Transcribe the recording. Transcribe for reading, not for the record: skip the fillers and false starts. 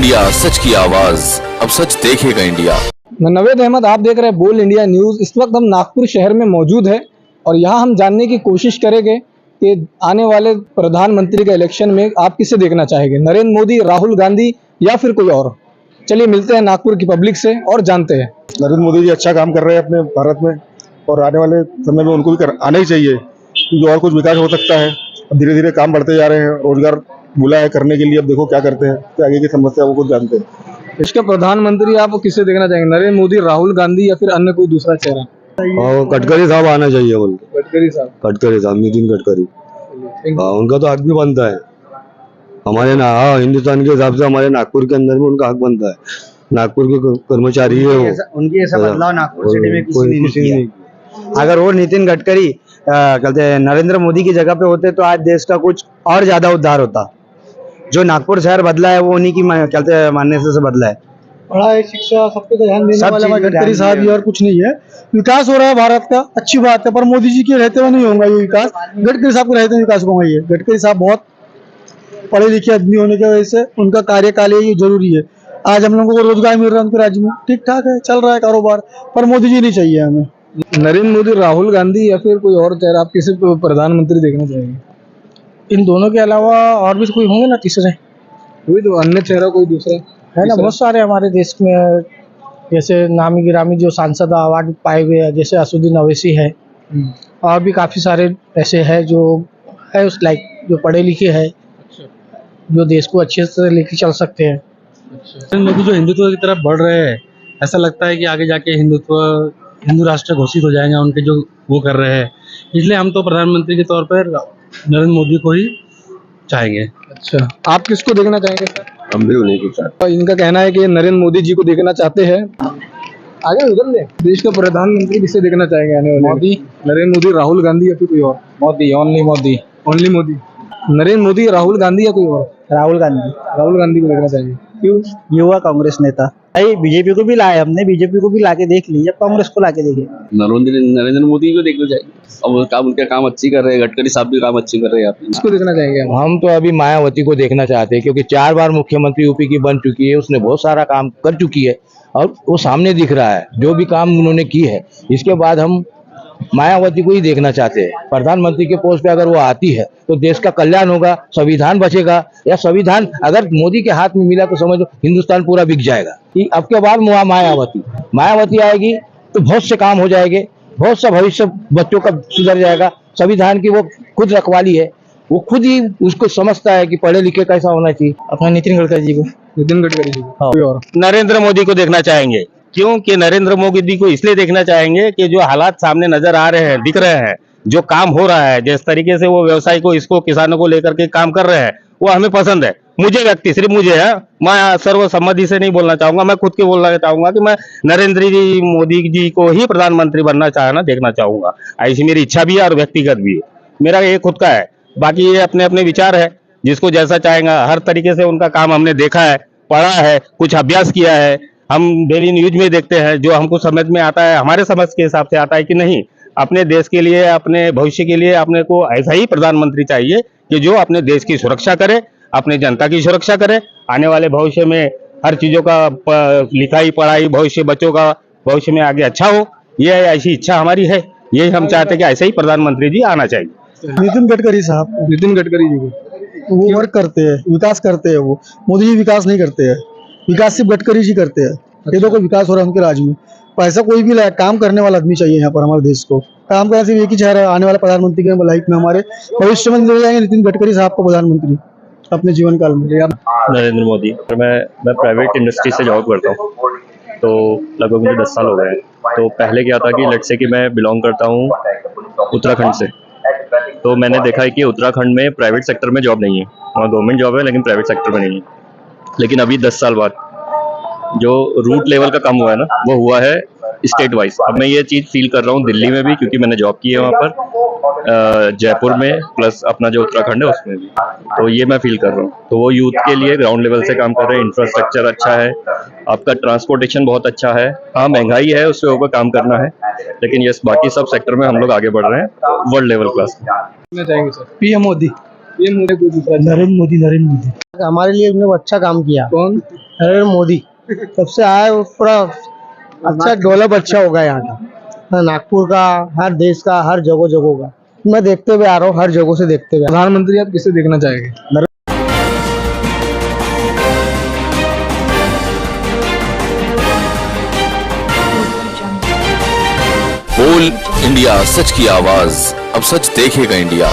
India, सच की आवाज, अब सच देखेगा इंडिया। मैं नवेद अहमद, आप देख रहे हैं बोल इंडिया न्यूज़। इस वक्त हम नागपुर शहर में मौजूद है और यहाँ हम जानने की कोशिश करेंगे कि आने वाले प्रधानमंत्री के इलेक्शन में आप किसे देखना चाहेंगे, नरेंद्र मोदी, राहुल गांधी या फिर कोई और। चलिए मिलते हैं नागपुर की पब्लिक से और जानते हैं। नरेंद्र मोदी जी अच्छा काम कर रहे हैं अपने भारत में और आने वाले समय में उनको भी आना ही चाहिए क्योंकि और कुछ विकास हो सकता है। अब धीरे धीरे काम बढ़ते जा रहे हैं, रोजगार मिला है करने के लिए। अब देखो क्या करते हैं, तो आगे की समस्या वो खुद जानते हैं। इसका प्रधानमंत्री आप किसे देखना चाहेंगे, नरेंद्र मोदी, राहुल गांधी या फिर अन्य कोई दूसरा चेहरा? और गडकरी साहब आना चाहिए बोलते। गडकरी साहब, नितिन गडकरी, उनका तो हक भी बनता है हमारे ना। हिंदुस्तान के हिसाब से हमारे नागपुर के अंदर में उनका हक बनता है। नागपुर के कर्मचारी है वो, उनकी ऐसा बदलाव नागपुर सिटी में किसी ने नहीं किया। अगर वो नितिन गडकरी कहते हैं नरेंद्र मोदी की जगह पे होते तो आज देश का कुछ और ज्यादा उद्धार होता। जो नागपुर शहर बदला है वो उन्हीं की कहते हैं मान्यता से बदला है। पढ़ाई, शिक्षा, सबको ध्यान देने वाला गडकरी साहब ही, और कुछ नहीं है। विकास हो रहा है भारत का, अच्छी बात है, पर मोदी जी के रहते हुए नहीं होगा ये विकास। गडकरी साहब के रहते हुए विकास होगा ये। गडकरी साहब बहुत पढ़े लिखे आदमी होने की वजह से उनका कार्यकाल ये जरूरी है। आज हम लोगों को रोजगार मिल रहा है उनके राज्य में, ठीक ठाक है, चल रहा है कारोबार, पर मोदी जी नहीं चाहिए हमें। नरेंद्र मोदी, राहुल गांधी या फिर कोई और चेहरा, आप किसे प्रधानमंत्री देखना चाहेंगे? इन दोनों के अलावा और भी कोई होंगे ना तीसरे? कोई तो अन्य चेहरा, कोई दूसरा है ना, बहुत सारे हमारे देश में जैसे नामी गिरामी जो सांसद अवार्ड पाए हुए हैं, जैसे असुद्दीन अवैसी है, और भी काफी सारे ऐसे हैं जो है उस लाइक, जो पढ़े लिखे हैं, जो देश को अच्छे से लेके चल सकते हैं। मोदी जो हिंदुत्व की तरफ बढ़ रहे हैं, ऐसा लगता है कि आगे जाके हिंदू राष्ट्र घोषित हो जाएंगे उनके जो वो कर रहे हैं। इसलिए हम तो प्रधानमंत्री के तौर पर नरेंद्र मोदी को ही चाहेंगे। अच्छा, आप किसको देखना चाहेंगे सर? हम भी उन्हीं को चाहते हैं। इनका कहना है कि नरेंद्र मोदी जी को देखना चाहते हैं। आगे उधर ले, देश का प्रधानमंत्री किसे देखना चाहेंगे आने वाले? मोदी, नरेंद्र मोदी, राहुल गांधी या फिर कोई और? मोदी, ओनली मोदी। ओनली मोदी। नरेंद्र मोदी, राहुल गांधी या कोई और? राहुल गांधी। राहुल गांधी को देखना चाहिए। क्यों? युवा कांग्रेस नेता। भाई बीजेपी को भी लाए हमने, बीजेपी को भी लाके देख ली, अब कांग्रेस को लाके देखे। नरेंद्र मोदी को देखना चाहिए। अब वो काम, उनका काम अच्छी कर रहे हैं। गडकरी साहब भी काम अच्छी कर रहे हैं। आप इसको देखना चाहेंगे? हम तो अभी मायावती को देखना चाहते हैं क्योंकि 4 बार मुख्यमंत्री यूपी की बन चुकी है, उसने बहुत सारा काम कर चुकी है और वो सामने दिख रहा है जो भी काम उन्होंने की है। इसके बाद हम मायावती को ही देखना चाहते हैं। प्रधानमंत्री के पोस्ट पे अगर वो आती है तो देश का कल्याण होगा, संविधान बचेगा। या संविधान अगर मोदी के हाथ में मिला तो समझ लो हिंदुस्तान पूरा बिक जाएगा। अब के बाद मायावती आएगी तो बहुत से काम हो जाएंगे, बहुत सा भविष्य बच्चों का सुधर जाएगा। संविधान की वो खुद रखवाली है, वो खुद ही उसको समझता है कि पढ़े लिखे कैसा होना चाहिए। अपना नितिन गडकरी जी को। नितिन गडकरी जी को। कोई और? नरेंद्र मोदी को देखना चाहेंगे। क्योंकि नरेंद्र मोदी को इसलिए देखना चाहेंगे कि जो हालात सामने नजर आ रहे हैं, दिख रहे हैं, जो काम हो रहा है, जिस तरीके से वो व्यवसाय को, इसको, किसानों को लेकर के काम कर रहे हैं, वो हमें पसंद है। मुझे व्यक्ति, सिर्फ मुझे है, मैं सर्वसम्मति से नहीं बोलना चाहूंगा, मैं खुद के बोलना चाहूंगा कि मैं नरेंद्र जी मोदी जी को ही प्रधानमंत्री बनना देखना चाहूंगा। ऐसी मेरी इच्छा भी है और व्यक्तिगत भी है। मेरा ये खुद का है, बाकी ये अपने अपने विचार है, जिसको जैसा चाहेगा। हर तरीके से उनका काम हमने देखा है, पढ़ा है, कुछ अभ्यास किया है। हम डेली न्यूज में देखते हैं, जो हमको समझ में आता है, हमारे समझ के हिसाब से आता है कि नहीं, अपने देश के लिए, अपने भविष्य के लिए अपने को ऐसा ही प्रधानमंत्री चाहिए कि जो अपने देश की सुरक्षा करे, अपने जनता की सुरक्षा करे, आने वाले भविष्य में हर चीजों का लिखाई पढ़ाई, भविष्य बच्चों का भविष्य में आगे अच्छा हो। ये ऐसी इच्छा हमारी है, यही हम चाहते हैं कि ऐसे ही प्रधानमंत्री जी आना चाहिए। नितिन गडकरी साहब। नितिन गडकरी जी को। वो वर्क करते हैं, विकास करते हैं। वो मोदी जी विकास नहीं करते हैं, विकास सिर्फ गडकरी जी करते हैं। ये तो कोई विकास हो रहा है उनके राज्य में। ऐसा कोई भी काम करने वाला आदमी चाहिए यहाँ पर हमारे देश को। काम करना सिर्फ एक ही चेहरा आने वाले प्रधानमंत्री के लाइफ में, हमारे भविष्य में ले जाएंगे नितिन गडकरी साहब को प्रधानमंत्री अपने जीवन काल में। नरेंद्र मोदी। मैं प्राइवेट इंडस्ट्री से जॉब करता हूँ, तो लगभग मुझे 10 साल हो गए हैं। तो पहले क्या था कि लेट्स से कि मैं बिलोंग करता हूँ उत्तराखंड से, तो मैंने देखा है कि उत्तराखंड में प्राइवेट सेक्टर में जॉब नहीं है, वहाँ गवर्नमेंट जॉब है लेकिन प्राइवेट सेक्टर में नहीं है। लेकिन अभी 10 साल बाद जो रूट लेवल का काम हुआ है ना, वो हुआ है स्टेट वाइज। अब मैं ये चीज़ फील कर रहा हूँ दिल्ली में भी, क्योंकि मैंने जॉब की है वहाँ पर, जयपुर में, प्लस अपना जो उत्तराखंड है उसमें भी। तो ये मैं फील कर रहा हूँ। तो वो यूथ के लिए ग्राउंड लेवल से काम कर रहे हैं। इंफ्रास्ट्रक्चर अच्छा है, आपका ट्रांसपोर्टेशन बहुत अच्छा है। हाँ, महंगाई है, उसके ऊपर काम करना है, लेकिन यस, बाकी सब सेक्टर में हम लोग आगे बढ़ रहे हैं वर्ल्ड लेवल क्लास में। पीएम मोदी। नरेंद्र मोदी। हमारे लिए उन्होंने अच्छा काम किया। कौन? नरेंद्र मोदी जब से आए वो पूरा अच्छा डेवलप अच्छा हो गया यहाँ का, नागपुर का, हर देश का, हर जगह का। मैं देखते हुए आ रहा हूँ, हर जगह से देखते हुए। प्रधानमंत्री आप किसे देखना चाहेंगे? बोल इंडिया, सच की आवाज। अब सच देखेगा इंडिया।